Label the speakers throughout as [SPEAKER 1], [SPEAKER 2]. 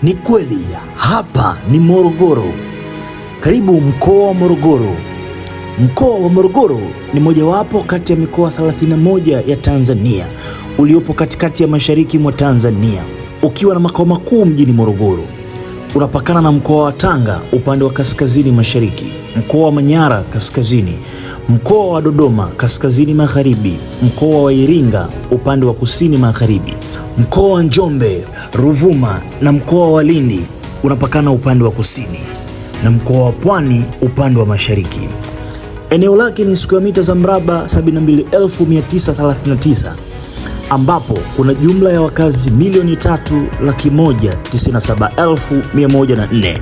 [SPEAKER 1] Ni kweli, hapa ni Morogoro. Karibu mkoa wa Morogoro. Mkoa wa Morogoro ni mojawapo kati ya mikoa 31 ya Tanzania uliopo katikati ya mashariki mwa Tanzania, ukiwa na makao makuu mjini Morogoro. Unapakana na mkoa wa Tanga upande wa kaskazini mashariki, mkoa wa Manyara kaskazini, mkoa wa Dodoma kaskazini magharibi, mkoa wa Iringa upande wa kusini magharibi, mkoa wa Njombe, Ruvuma na mkoa wa Lindi unapakana upande wa kusini, na mkoa wa Pwani upande wa mashariki. Eneo lake ni square mita za mraba 72,939 ambapo kuna jumla ya wakazi 3,197,104.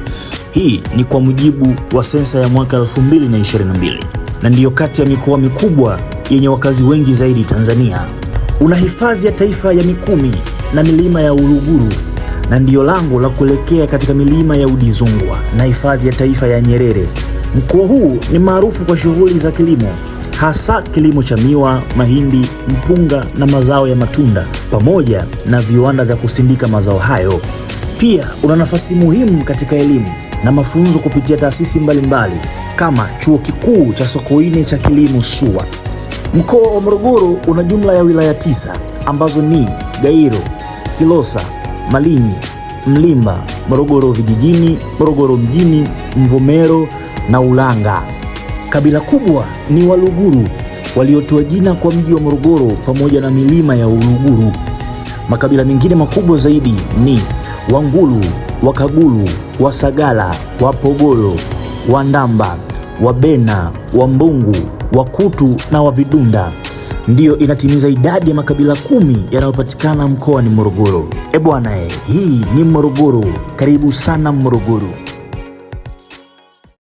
[SPEAKER 1] Hii ni kwa mujibu wa sensa ya mwaka 2022, na ndiyo kati ya mikoa mikubwa yenye wakazi wengi zaidi Tanzania. Una hifadhi ya taifa ya Mikumi na milima ya Uluguru, na ndiyo lango la kuelekea katika milima ya Udzungwa na hifadhi ya taifa ya Nyerere. Mkoa huu ni maarufu kwa shughuli za kilimo, hasa kilimo cha miwa, mahindi, mpunga na mazao ya matunda pamoja na viwanda vya kusindika mazao hayo. Pia una nafasi muhimu katika elimu na mafunzo kupitia taasisi mbalimbali kama Chuo Kikuu cha Sokoine cha Kilimo SUA. Mkoa wa Morogoro una jumla ya wilaya 9 ambazo ni Gairo, Kilosa, Malinyi, Mlimba, Morogoro vijijini, Morogoro mjini, Mvomero na Ulanga. Kabila kubwa ni Waluguru waliotoa jina kwa mji wa Morogoro pamoja na milima ya Uluguru. Makabila mengine makubwa zaidi ni Wangulu, Wakagulu, Wasagala, Wapogolo, Wandamba, Wabena, Wambungu, Wakutu na Wavidunda. Ndiyo inatimiza idadi ya makabila 10 yanayopatikana mkoani Morogoro. Bwana, hii ni Morogoro. Karibu sana Morogoro.